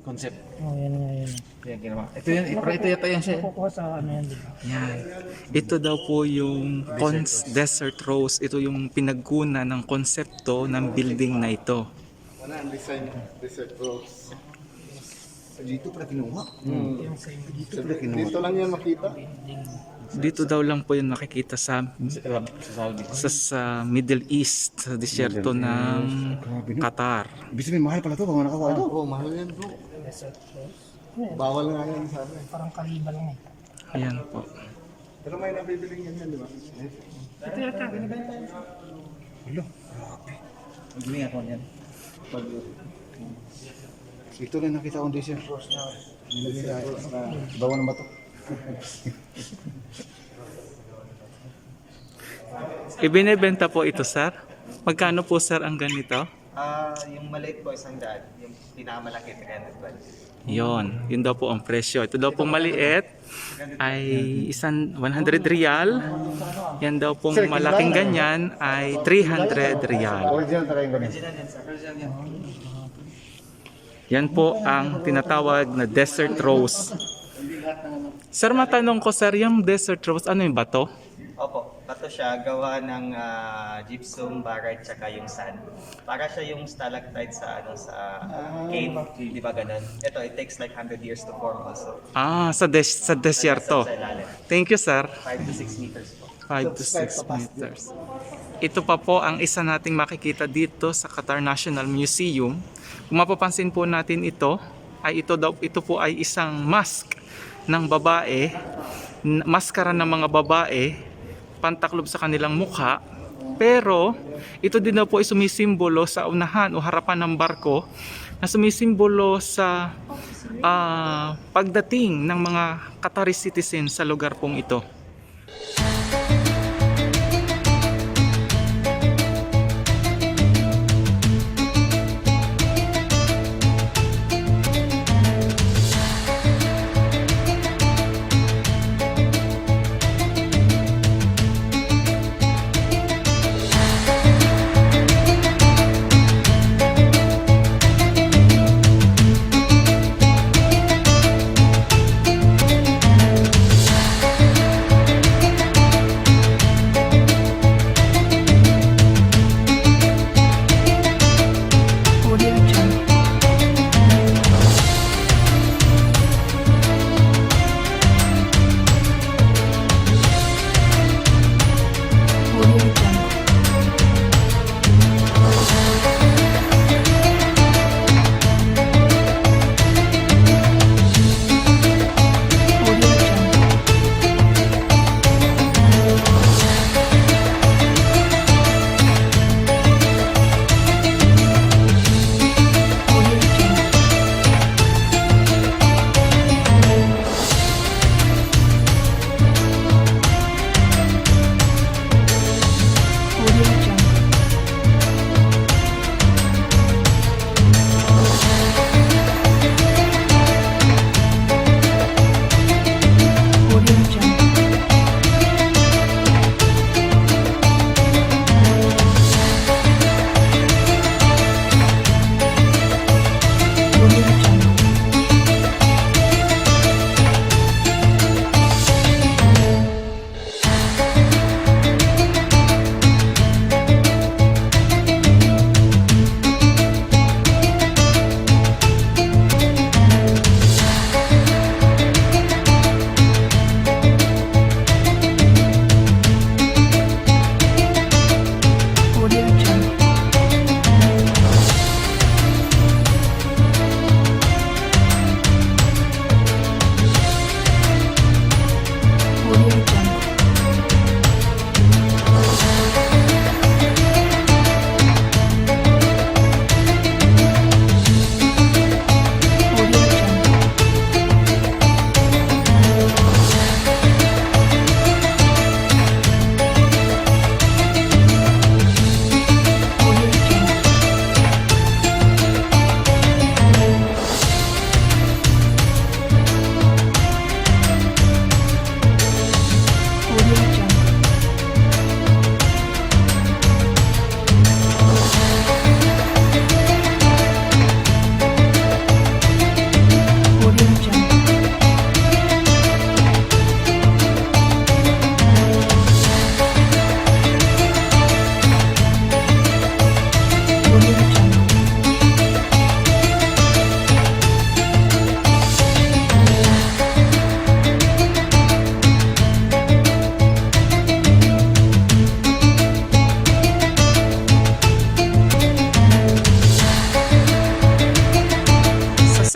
Concept. Oh, yan nga yun. Yan ginawa. Ito yan, ito yata yan siya. Nakukuha sa ano yan, di ba? Yan. Ito daw po yung Desert Rose. Ito yung pinagkuna ng konsepto ng building na ito. Wala ang design Desert Rose. Dito pala kinuha. Yung sa dito. Dito lang yan makita. Dito daw lang po yun makikita sa Middle East, sa disyerto ng Qatar. Ibig sabihin, mahal pala ito kung nakakuha ito. Oo, mahal yan bro. Desert Rose. Bawal nga yan sa amin. Parang kaliba lang eh. Ayan po. Pero may nabibiling yan di ba? Ito yata, binibenta yun. Wala, grabe. Hindi ako yan. Ito lang nakita kong Desert Rose na nilagay na bawa ng bato. Ibinebenta po ito, sir. Magkano po, sir, ang ganito? Yung maliit po, 100. Yung pinakamalaki, 320. Yun daw po ang presyo. Ito daw pong maliit ay 100 riyal. Yan daw pong malaking ganyan ay 300 riyal. Original talaga yung ganyan. Yan po ang tinatawag na Desert Rose. Sir, matanong ko, sir, yung Desert Rose, ano yung bato? Opo, bato siya, gawa ng gypsum, barite, tsaka yung sand. Para siya yung stalactite sa cave, di ba ganun? Ito, it takes like 100 years to form also. Sa desyerto. Sa ilalim. Thank you, sir. 5 to 6 meters po. 5 to 6 meters. Ito pa po ang isa nating makikita dito sa Qatar National Museum. Kung mapapansin po natin ito po ay isang mask ng babae, maskara ng mga babae, pantaklob sa kanilang mukha. Pero ito din daw po ay sumisimbolo sa unahan o harapan ng barko, na sumisimbolo sa pagdating ng mga Qatari citizens sa lugar pong ito.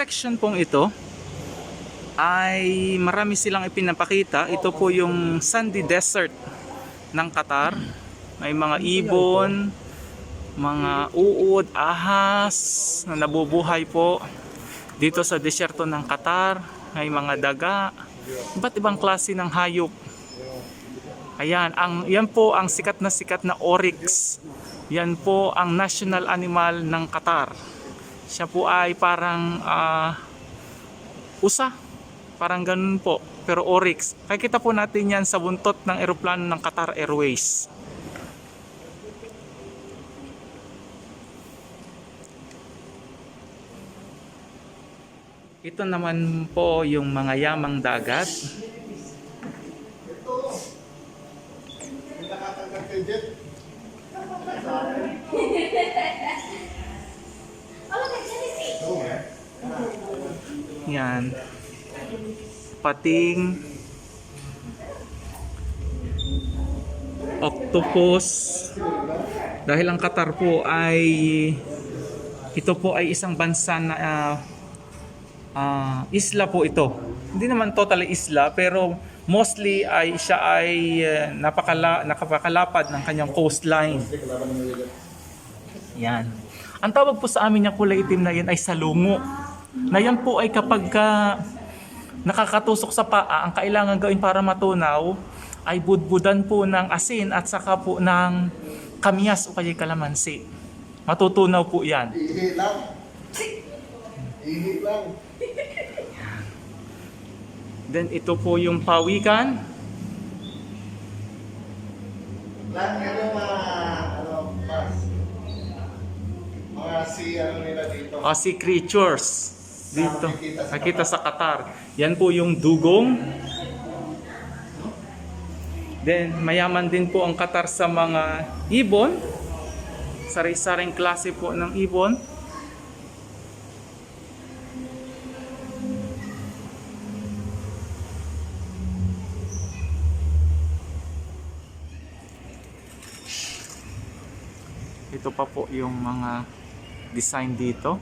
section pong ito ay marami silang ipinapakita. Ito po yung sandy desert ng Qatar. May mga ibon, mga uod, ahas na nabubuhay po dito sa desyerto ng Qatar. May mga daga, iba't ibang klase ng hayop. Ayan, yan po ang sikat na oryx. Yan po ang national animal ng Qatar. Siya po ay parang usa, parang ganun po, pero oryx. Makikita po natin yan sa buntot ng eroplano ng Qatar Airways. Ito naman po yung mga yamang dagat. Nakatanggal kay Jet. Yan. Pating, octopus. Dahil ang Qatar po ay ito po ay isang bansa na isla po ito. Hindi naman totally isla, pero mostly ay siya ay napakalapad ng kanyang coastline. Yan. Ang tawag po sa amin yung kulay itim na yan ay salungo. Na yan po ay kapag nakakatusok sa paa, ang kailangan gawin para matunaw ay budbudan po ng asin at saka po ng kamyas o kaya kalamansi. Matutunaw po yan. Ihi lang. Ihi lang. Then ito po yung pawikan. Lang yan yung mga nila dito. O sea creatures dito. Nakita sa Qatar. Yan po yung dugong. Then mayaman din po ang Qatar sa mga ibon. Sari-saring klase po ng ibon. Ito pa po yung mga design dito.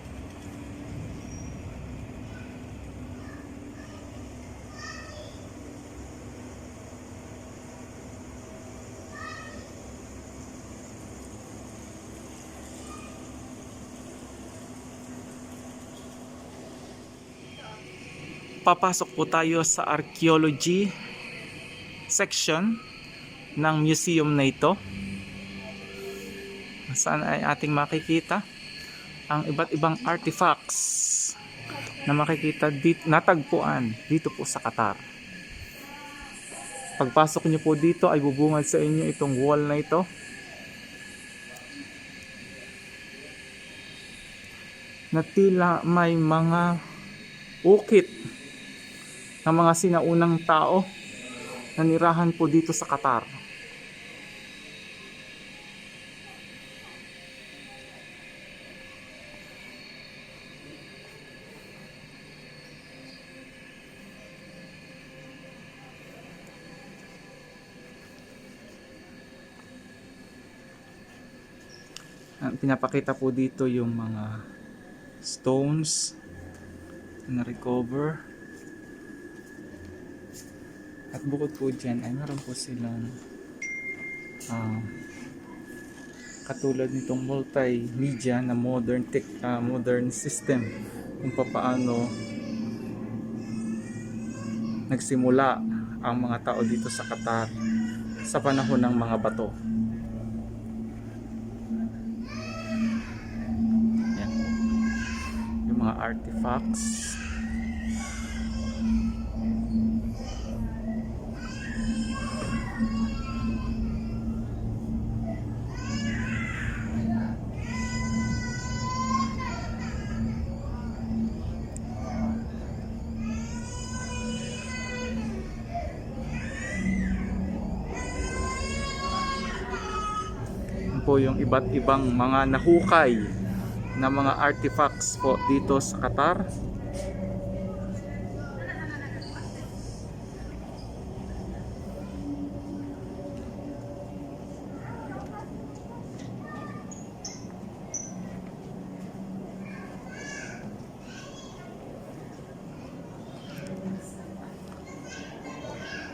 Papasok po tayo sa archaeology section ng museum na ito. Saan ay ating makikita ang iba't ibang artifacts na makikita dito, natagpuan dito po sa Qatar. Pagpasok niyo po dito ay bubungad sa inyo itong wall na ito. Na tila may mga ukit ng mga sinaunang tao na nirahan po dito sa Qatar. Pinapakita po dito yung mga stones na recover. At bukod po dyan ay meron po silang katulad nitong multimedia na modern system kung paano nagsimula ang mga tao dito sa Qatar sa panahon ng mga bato. Yan. Yung mga artifacts. Po yung iba't ibang mga nahukay na mga artifacts po dito sa Qatar.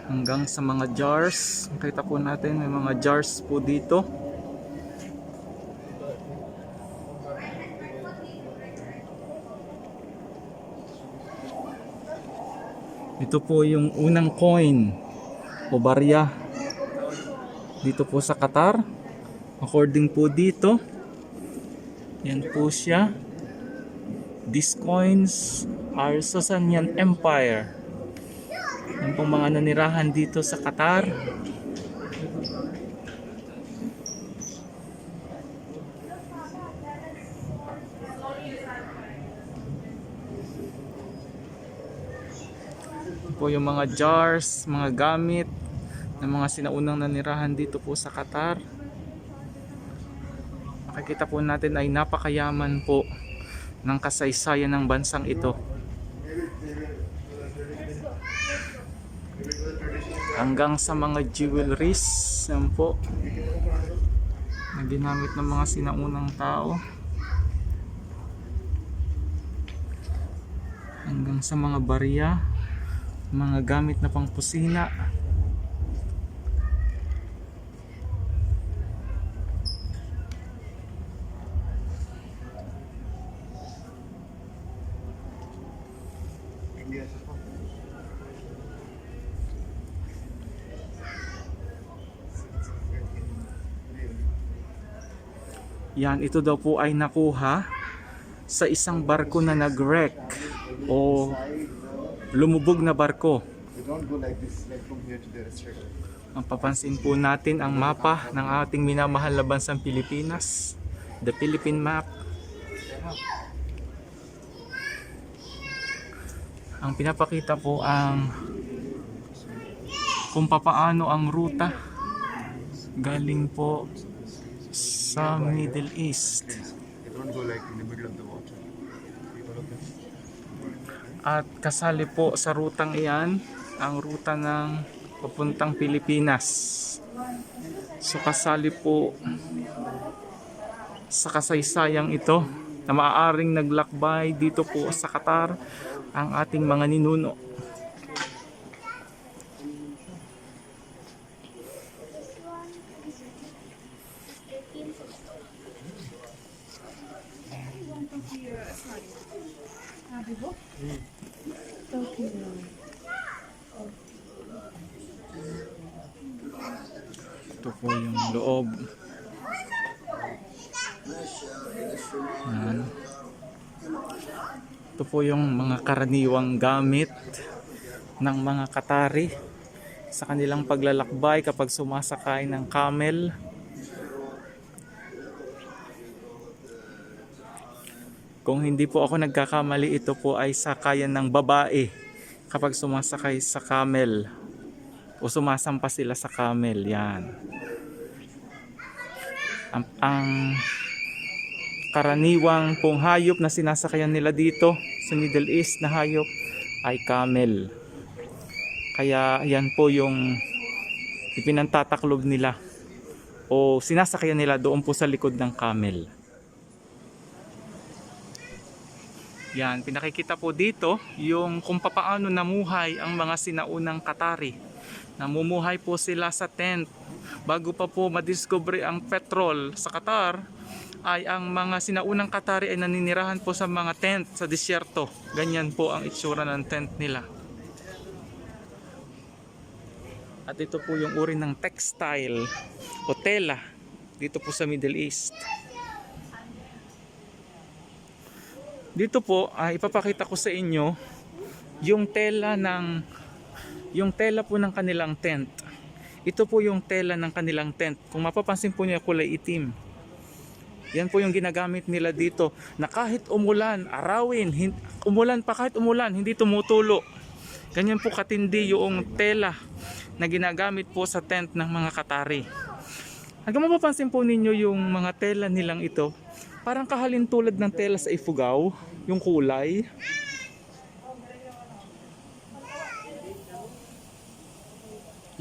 hanggang sa mga jars. Makita po natin may mga jars po dito. Ito po yung unang coin o barya dito po sa Qatar. According po dito, yan po siya. These coins are Sasanian Empire. Yan pong mga nanirahan dito sa Qatar. Po yung mga jars, mga gamit ng mga sinaunang nanirahan dito po sa Qatar. Makikita po natin ay napakayaman po ng kasaysayan ng bansang ito. Hanggang sa mga jewelries, yan po, na ginamit ng mga sinaunang tao. Hanggang sa mga barya, mga gamit na pangkusina. Yan, ito daw po ay nakuha sa isang barko na nag-wreck o lumubog na barko. You don't go like this, like from here to there, straight away. Mapapansin po natin ang mapa ng ating minamahal na bansang Pilipinas, the Philippine map. Ang pinapakita po ang kung papaano ang ruta galing po sa Middle East. You don't go like in the middle of the water. People of this. At kasali po sa rutang iyan ang ruta ng papuntang Pilipinas. So kasali po sa kasaysayang ito na maaaring naglakbay dito po sa Qatar ang ating mga ninuno. Ito po yung loob. Yan. Ito po yung mga karaniwang gamit ng mga Qatari sa kanilang paglalakbay kapag sumasakay ng camel. Kung hindi po ako nagkakamali, ito po ay sakayan ng babae kapag sumasakay sa camel o sumasampa sila sa camel. Yan. Ang karaniwang pong hayop na sinasakayan nila dito sa Middle East na hayop ay camel. Kaya yan po yung ipinantataklob nila o sinasakayan nila doon po sa likod ng camel. Yan, pinakikita po dito yung kung paano namuhay ang mga sinaunang Qatari. Namumuhay po sila sa tent. Bago pa po madiscover ang petrol sa Qatar, ay ang mga sinaunang Qatari ay naninirahan po sa mga tent sa disyerto. Ganyan po ang itsura ng tent nila. At ito po yung uri ng textile o tela dito po sa Middle East. Dito po ay ipapakita ko sa inyo yung tela po ng kanilang tent. Ito po yung tela ng kanilang tent. Kung mapapansin po niyo, kulay itim. Yan po yung ginagamit nila dito na kahit umulan, arawin, umulan pa kahit umulan, hindi tumutulo. Ganyan po katindi yung tela na ginagamit po sa tent ng mga Qatari. Hanggang mapapansin po ninyo yung mga tela nilang ito, parang kahalin tulad ng tela sa Ifugao, yung kulay.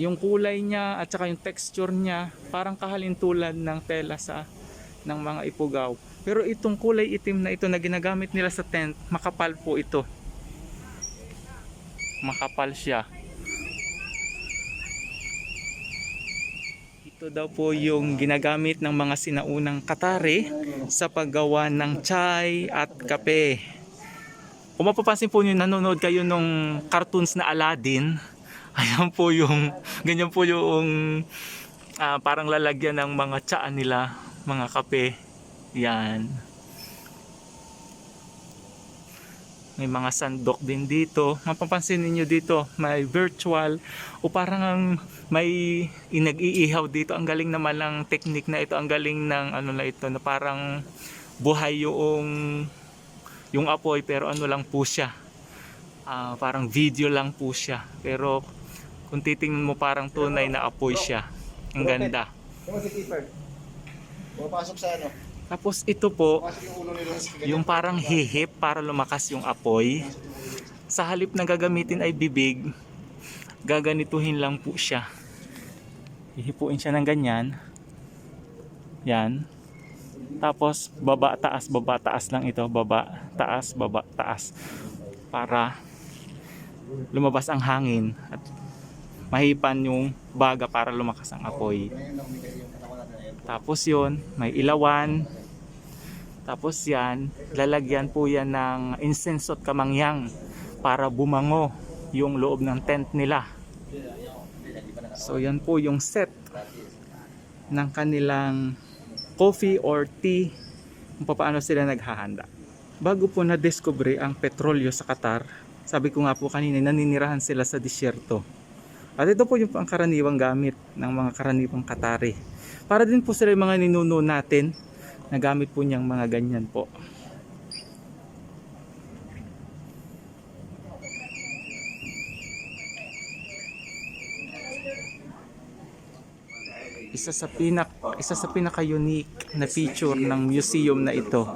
Yung kulay niya at saka yung texture niya, parang kahalin tulad ng tela ng mga Ifugao. Pero itong kulay itim na ito na ginagamit nila sa tent, makapal po ito. Makapal siya. Ito daw po yung ginagamit ng mga sinaunang Qatari sa paggawa ng chai at kape. Kung mapapansin po nyo, nanonood kayo nung cartoons na Aladdin, ayan po yung, ganyan po yung parang lalagyan ng mga tsaa nila, mga kape. Yan. May mga sandok din dito. Mapapansin niyo dito, may virtual o parang may nag-iihaw dito. Ang galing naman ng technique na ito. Ang galing ng ano na ito, na parang buhay yung apoy, pero ano lang po siya. Parang video lang po siya. Pero kung titingnan mo, parang tunay na apoy siya. Ang ganda. Yung si Keeper. Pumapasok sa ano? Tapos ito po, Pasok yung ulo nila sa yung parang hihip para lumakas yung apoy. Sa halip na gagamitin ay bibig, gaganituhin lang po siya. Hihipuin siya ng ganyan. Yan. Tapos baba taas lang ito, baba taas para lumabas ang hangin at mahipan yung baga para lumakas ang apoy. Tapos yun, may ilawan. Tapos yan, lalagyan po yan ng incense at kamangyang para bumango yung loob ng tent nila. So yan po yung set ng kanilang coffee or tea, kung paano sila naghahanda. Bago po na-discover ang petrolyo sa Qatar, sabi ko nga po kanina, naninirahan sila sa disyerto. At ito po yung pangkaraniwang gamit ng mga karaniwang Qatari. Para din po sila yung mga ninuno natin, na gamit po niyang mga ganyan po. Isa sa pinaka-unique na feature ng museum na ito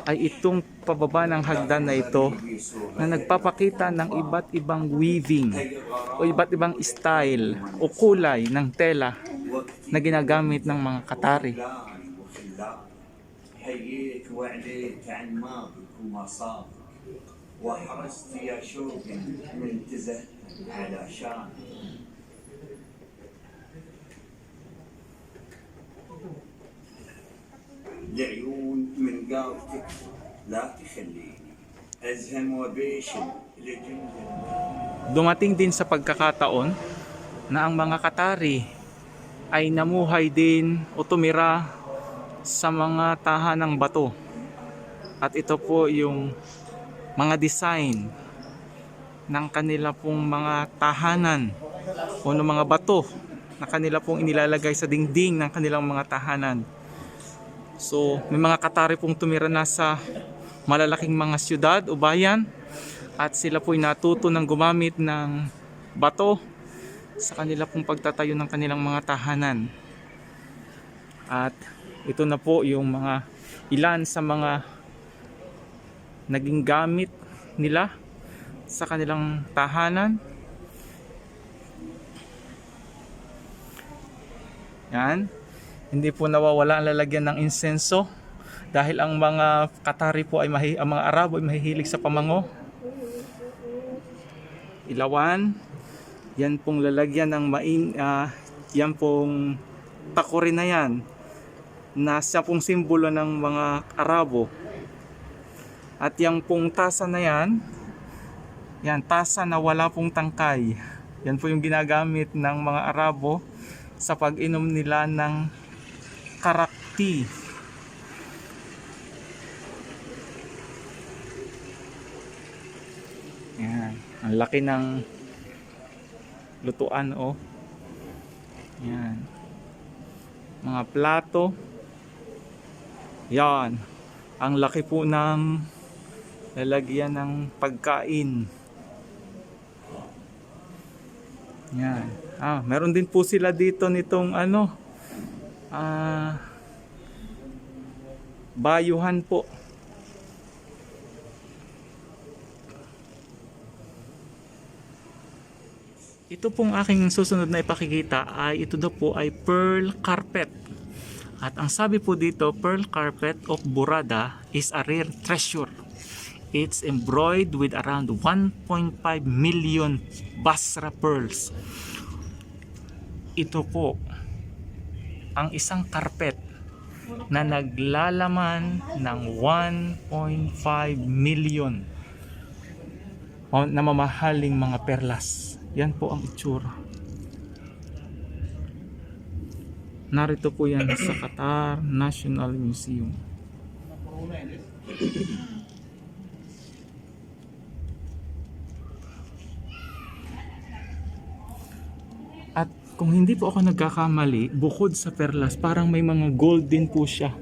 ay itong pababa ng hagdan na ito na nagpapakita ng iba't ibang weaving o iba't ibang style o kulay ng tela na ginagamit ng mga Qatari. حييك وعليك عن ماضيك ومصابك وحرصت يا شوق منتزه على شانك العيون من قافتك لا تخليني أزهم وبيشم لجنة. Dumating din sa pagkakataon na ang mga Qatari ay namuhay din o tumira sa mga tahanang bato. At ito po yung mga design ng kanila pong mga tahanan o ng mga bato na kanila pong inilalagay sa dingding ng kanilang mga tahanan. So may mga Qatari pong tumira na sa malalaking mga syudad o bayan at sila po'y natuto ng gumamit ng bato sa kanila pong pagtatayo ng kanilang mga tahanan. At ito na po yung mga ilan sa mga naging gamit nila sa kanilang tahanan. Yan. Hindi po nawawala ang lalagyan ng insenso dahil ang mga Qatari po ay ang mga Arabo ay mahihilig sa pamango. Ilawan. Yan pong lalagyan ng yan pong takurin na yan. Nasa pong simbolo ng mga Arabo. At yung pong tasa na yan, tasa na wala pong tangkay. Yan po yung ginagamit ng mga Arabo sa pag-inom nila ng karak tea. Yan, ang laki ng lutuan oh. Yan. Mga plato. Yan. Ang laki po ng lalagyan ng pagkain. Yan. Meron din po sila dito nitong bayuhan po. Ito pong aking susunod na ipakikita ay ito daw po ay pearl carpet. At ang sabi po dito, pearl carpet of Burada is a rare treasure. It's embroidered with around 1.5 million Basra pearls. Ito po ang isang karpet na naglalaman ng 1.5 million na mamahaling mga perlas. Yan po ang itsura. Narito po yan sa Qatar National Museum. At kung hindi po ako nagkakamali, bukod sa perlas, parang may mga gold din po siya.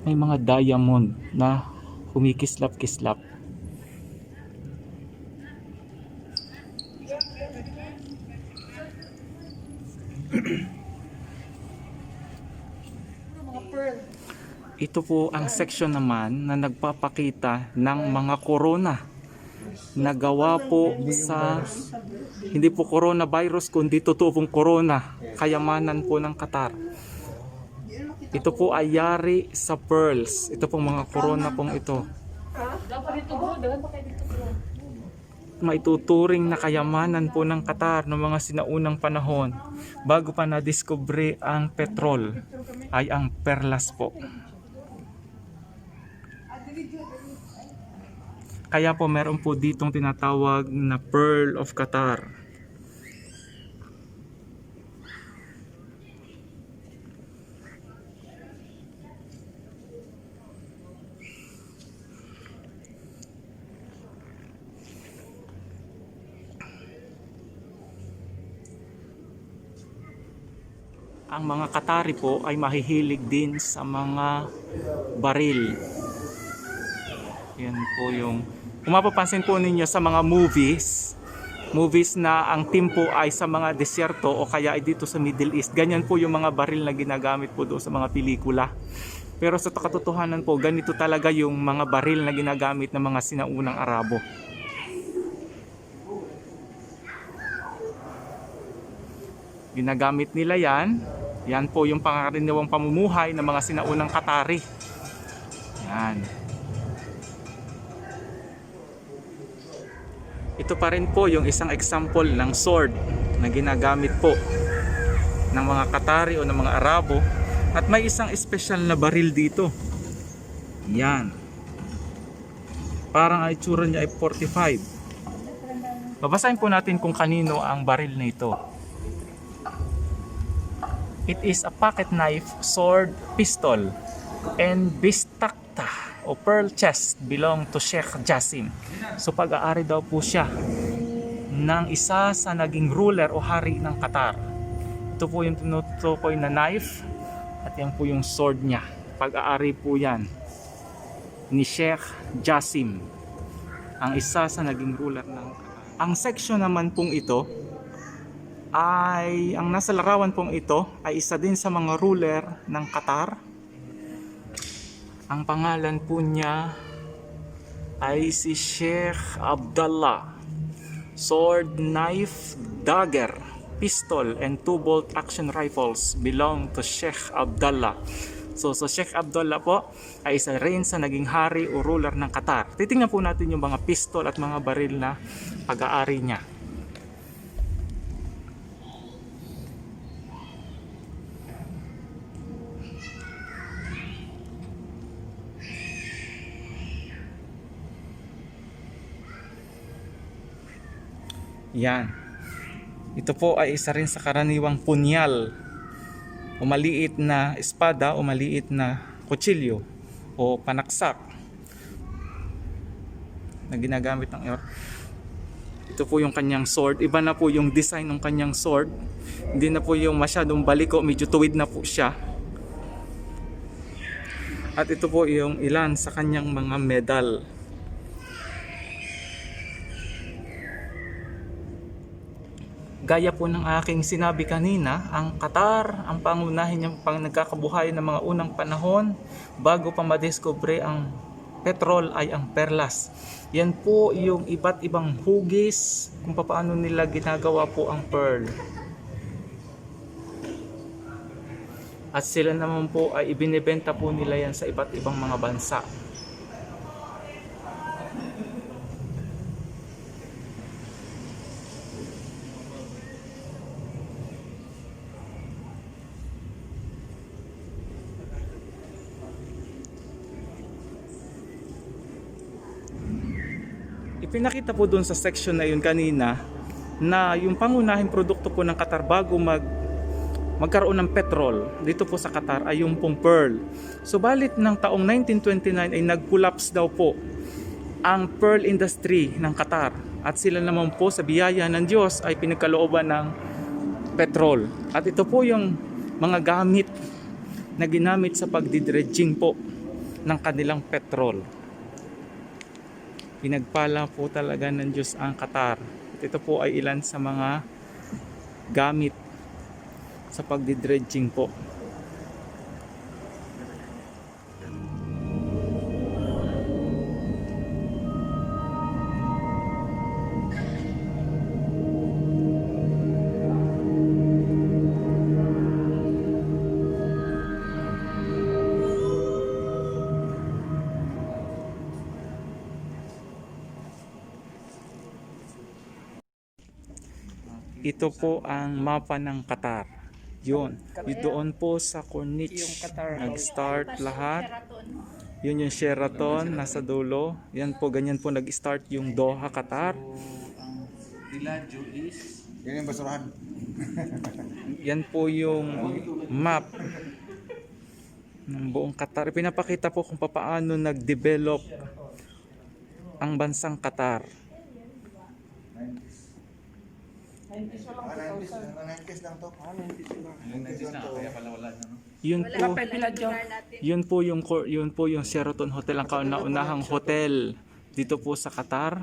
May mga diamond na kumikislap-kislap. Ito po ang section naman na nagpapakita ng mga corona na gawa po sa hindi po coronavirus kundi totoo pong corona, kayamanan po ng Qatar. Ito po ay yari sa pearls. Ito pong mga corona pong ito. Maituturing na kayamanan po ng Qatar ng mga sinaunang panahon bago pa na-discover ang petrol ay ang perlas po. Kaya po meron po ditong tinatawag na Pearl of Qatar. Ang mga Qatari po ay mahihilig din sa mga baril. Yan po yung kung mapapansin po ninyo sa mga movies na ang team po ay sa mga desierto o kaya ay dito sa Middle East. Ganyan po yung mga baril na ginagamit po doon sa mga pelikula. Pero sa katotohanan po, ganito talaga yung mga baril na ginagamit ng mga sinaunang Arabo. Ginagamit nila yan. Yan po yung pangkaraniwang pamumuhay ng mga sinaunang Qatari. Yan. Ito pa rin po yung isang example ng sword na ginagamit po ng mga Qatari o ng mga Arabo. At may isang espesyal na baril dito. Yan. Parang ang itsura niya ay 45. Babasahin po natin kung kanino ang baril na ito. It is a pocket knife, sword, pistol, and bistakta o pearl chest belong to Sheikh Jassim. So pag-aari daw po siya ng isa sa naging ruler o hari ng Qatar. Ito po yung tinutukoy na knife at yan po yung sword niya. Pag-aari po yan ni Sheikh Jassim, ang isa sa naging ruler ng Qatar. Ang section naman pong ito ay, ang nasa larawan pong ito ay isa din sa mga ruler ng Qatar. Ang pangalan po niya ay si Sheikh Abdullah. Sword, knife, dagger, pistol, and 2-bolt action rifles belong to Sheikh Abdullah. So Sheikh Abdullah po ay isa rin sa naging hari o ruler ng Qatar. Titingnan po natin yung mga pistol at mga baril na pag-aari niya. Yan. Ito po ay isa rin sa karaniwang punyal o maliit na espada o maliit na kutsilyo o panaksak na ginagamit ng ito po yung kanyang sword. Iba na po yung design ng kanyang sword. Hindi na po yung masyadong baliko, medyo tuwid na po siya. At ito po yung ilan sa kanyang mga medal. Gaya po ng aking sinabi kanina, ang Qatar, ang pangunahin niyang nagkakabuhayan ng mga unang panahon bago pa madiscover ang petrol ay ang perlas. Yan po yung iba't ibang hugis kung paano nila ginagawa po ang pearl. At sila naman po ay ibinebenta po nila yan sa iba't ibang mga bansa. Ipinakita po doon sa section na yun kanina na yung pangunahing produkto po ng Qatar bago magkaroon ng petrol dito po sa Qatar ay yung pong pearl. Subalit ng taong 1929 ay nag-collapse daw po ang pearl industry ng Qatar at sila naman po sa biyaya ng Diyos ay pinagkalooban ng petrol. At ito po yung mga gamit na ginamit sa pagdidredging po ng kanilang petrol. Pinagpala po talaga ng Diyos ang Qatar. At ito po ay ilan sa mga gamit sa pagdidredging po. Ito po ang mapa ng Qatar. Yun. Doon po sa Corniche Yung Qatar House. nag-start lahat. Yun yung Sheraton nasa dulo. Yan po, ganyan po nag-start yung Doha, Qatar. Ang Villaggio is... Yan yung basurahan. Yan po yung map ng buong Qatar. Pinapakita po kung paano nag-develop ang bansang Qatar. 90s pa lang, 2000. 90s lang to. 90s lang. Kaya pala wala na, no? Yun Wala po, pa Villaggio. yun po yung Sheraton Hotel, ang kauna-unahang hotel dito po sa Qatar.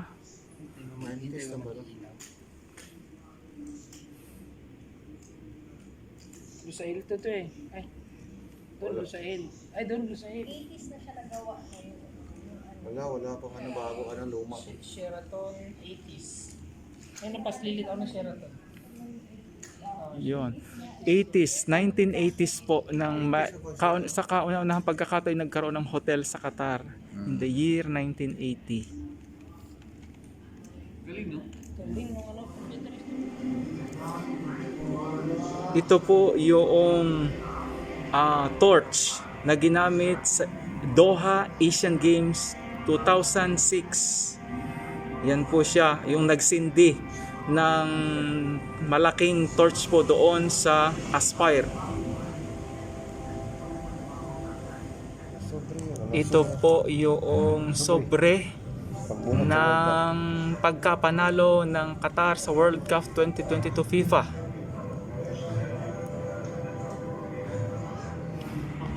90s lang ba to? Lusail to eh. Ay. Doon Lusail. Ay, doon Lusail. 80s na siya nagawa ngayon. Wala pang ano bago, anong luma. Sheraton 80s. Ay, napaslilitaw na Sheraton. Yun. 80s, 1980s po sa kauna-unahang pagkakataon nagkaroon ng hotel sa Qatar in the year 1980. Galing no, ano? Ito po yung torch na ginamit sa Doha Asian Games 2006. Yan po siya, yung nagsindi ng malaking torch po doon sa Aspire. Ito po yung sobre ng pagkapanalo ng Qatar sa World Cup 2022 FIFA.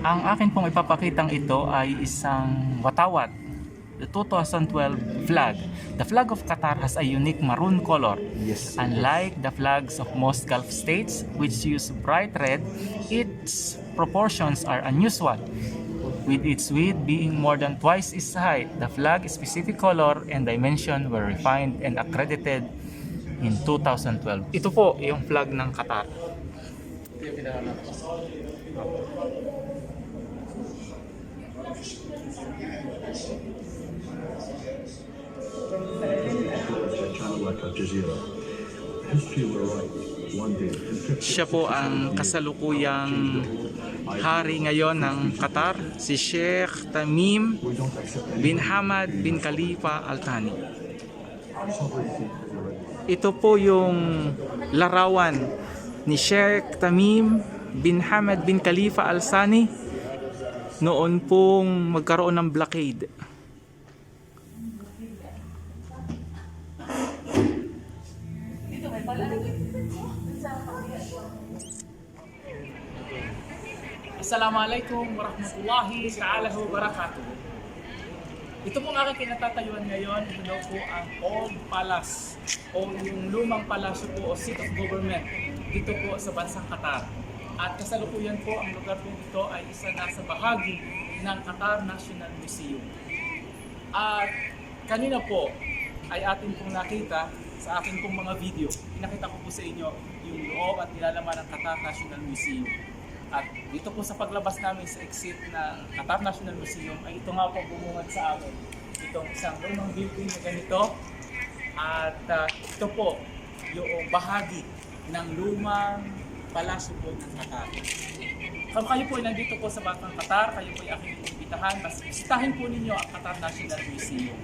Ang akin pong ipapakitang ito ay isang watawat, the 2012 flag. The flag of Qatar has a unique maroon color. Yes. Unlike the flags of most Gulf states, which use bright red, its proportions are unusual, with its width being more than twice its height. The flag's specific color and dimension were refined and accredited in 2012. Ito po yung flag ng Qatar. Siya po ang kasalukuyang hari ngayon ng Qatar, si Sheikh Tamim bin Hamad bin Khalifa Al Thani. Ito po yung larawan ni Sheikh Tamim bin Hamad bin Khalifa Al Thani noon pong magkaroon ng blockade. Assalamualaikum warahmatullahi ta'ala wabarakatuh. Ito pong aking kinatatayuan ngayon, ito daw po ang Old Palace o yung lumang palasyo po o seat of government dito po sa bansang Qatar. At kasalukuyan po ang lugar po ito ay isa na sa bahagi ng Qatar National Museum. At kanina po ay atin pong nakita sa aking pong mga video. Pinakita ko po sa inyo yung loob at nilalaman ng Qatar National Museum. At dito po sa paglabas namin sa exit ng Qatar National Museum ay ito nga po bumungad sa amin. Itong isang lumang building na ganito. At ito po yung bahagi ng lumang palasyo po ng Qatar. Kung kayo po ay nandito po sa bansang Qatar, kayo po ay aking imbitahan. Mas bisitahin po ninyo ang Qatar National Museum.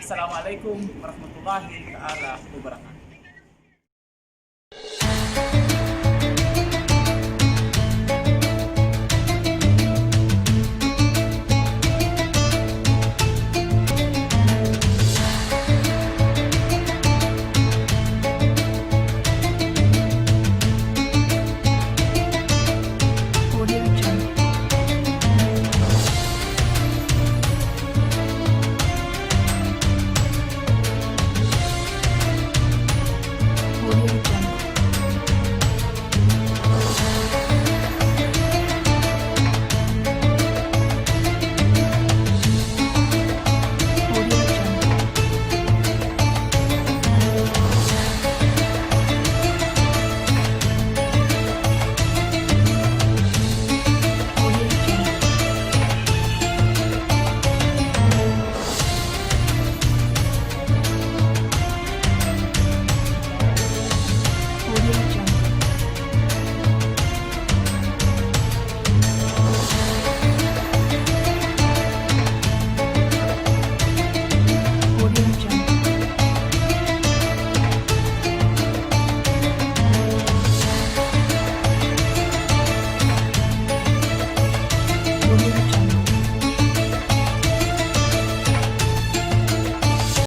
Assalamualaikum warahmatullahi ta'ala wabarakatuh.